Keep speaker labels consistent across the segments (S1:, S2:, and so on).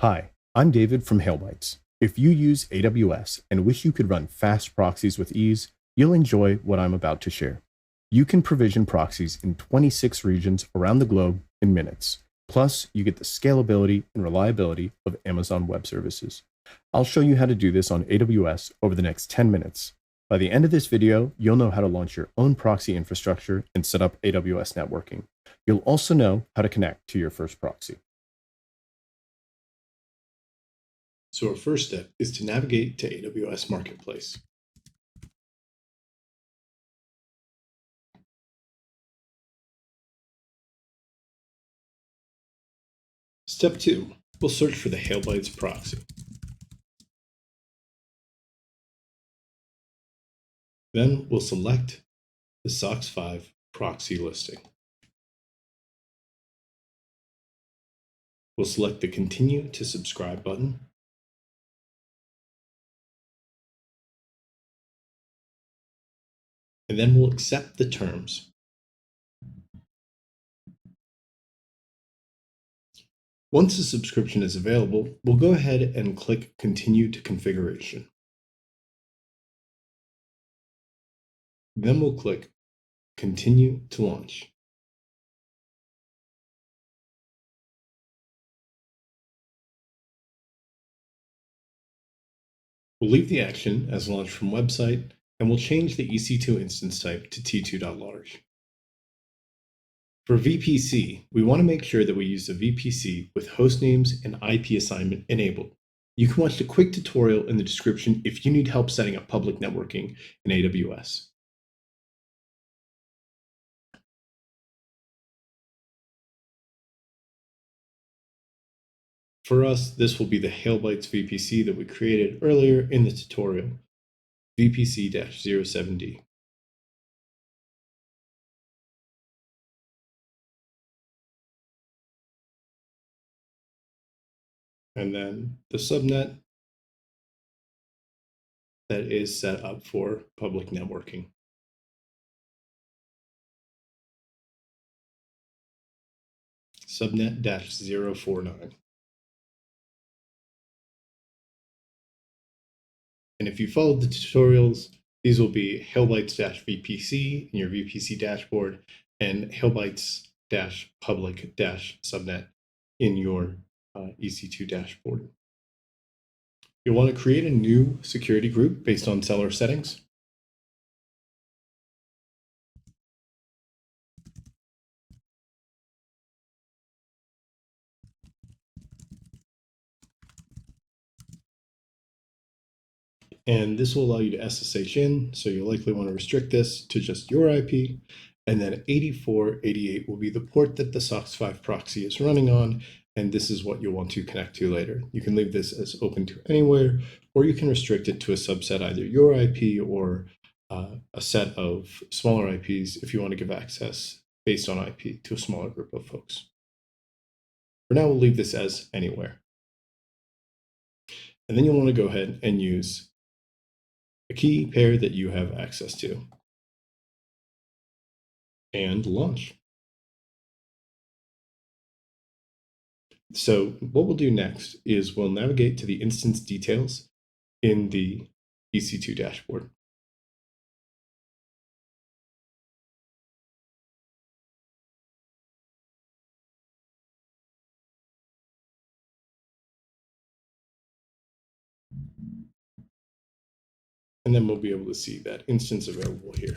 S1: Hi, I'm David from HailBytes. If you use AWS and wish you could run fast proxies with ease, you'll enjoy what I'm about to share. You can provision proxies in 26 regions around the globe in minutes. Plus, you get the scalability and reliability of Amazon Web Services. I'll show you how to do this on AWS over the next 10 minutes. By the end of this video, you'll know how to launch your own proxy infrastructure and set up AWS networking. You'll also know how to connect to your first proxy.
S2: So our first step is to navigate to AWS Marketplace. Step 2, we'll search for the HailBytes proxy. Then we'll select the SOCKS5 Proxy listing. We'll select the Continue to Subscribe button. And then we'll accept the terms. Once the subscription is available, we'll go ahead and click Continue to Configuration. Then we'll click Continue to Launch. We'll leave the action as Launch from Website, and we'll change the EC2 instance type to T2.large. For VPC, we want to make sure that we use the VPC with host names and IP assignment enabled. You can watch the quick tutorial in the description if you need help setting up public networking in AWS. For us, this will be the HailBytes VPC that we created earlier in the tutorial, VPC-07D. And then the subnet that is set up for public networking. Subnet-049. And if you followed the tutorials, these will be HailBytes-VPC in your VPC dashboard and HailBytes-public-subnet in your EC2 dashboard. You'll want to create a new security group based on seller settings. And this will allow you to SSH in, so you'll likely want to restrict this to just your IP. And then 8488 will be the port that the SOCKS5 proxy is running on, and this is what you'll want to connect to later. You can leave this as open to anywhere, or you can restrict it to a subset, either your IP or a set of smaller IPs if you want to give access based on IP to a smaller group of folks. For now, we'll leave this as anywhere. And then you'll want to go ahead and use a key pair that you have access to and launch. So what we'll do next is we'll navigate to the instance details in the EC2 dashboard. And then we'll be able to see that instance available here.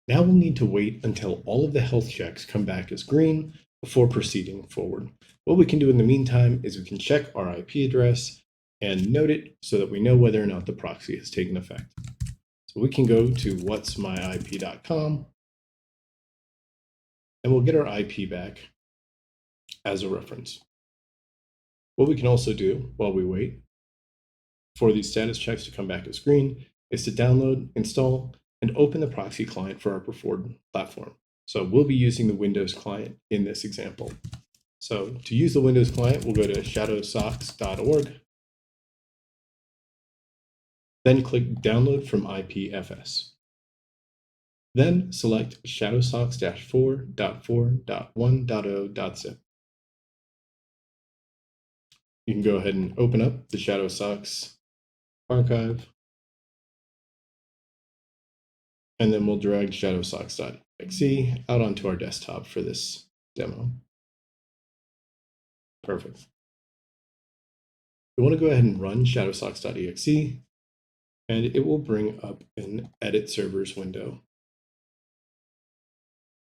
S2: Now we'll need to wait until all of the health checks come back as green before proceeding forward. What we can do in the meantime is we can check our IP address and note it so that we know whether or not the proxy has taken effect. So we can go to whatsmyip.com and we'll get our IP back as a reference. What we can also do while we wait for these status checks to come back as green is to download, install, and open the proxy client for our preferred platform. So we'll be using the Windows client in this example. So to use the Windows client, we'll go to shadowsocks.org, then click Download from IPFS. Then select shadowsocks-4.4.1.0.zip. You can go ahead and open up the ShadowSocks archive, and then we'll drag shadowsocks.exe out onto our desktop for this demo. Perfect. We want to go ahead and run shadowsocks.exe, and it will bring up an edit servers window.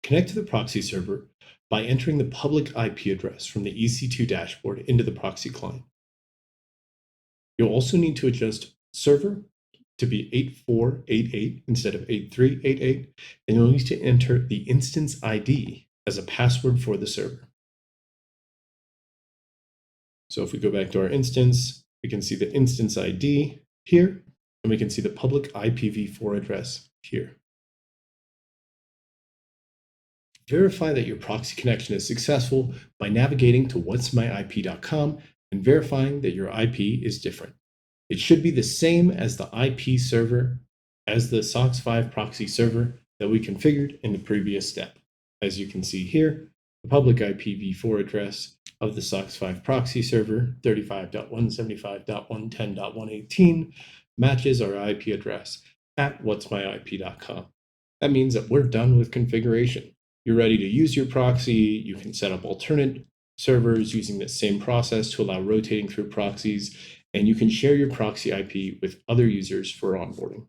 S2: Connect to the proxy server by entering the public IP address from the EC2 dashboard into the proxy client. You'll also need to adjust server to be 8488 instead of 8388, and you'll need to enter the instance ID as a password for the server. So if we go back to our instance, we can see the instance ID here, and we can see the public IPv4 address here. Verify that your proxy connection is successful by navigating to whatsmyip.com and verifying that your IP is different. It should be the same as the IP server as the SOCKS5 Proxy server that we configured in the previous step. As you can see here, the public IPv4 address of the SOCKS5 Proxy server 35.175.110.118 matches our IP address at whatsmyip.com. That means that we're done with configuration. You're ready to use your proxy. You can set up alternate servers using the same process to allow rotating through proxies, and you can share your proxy IP with other users for onboarding.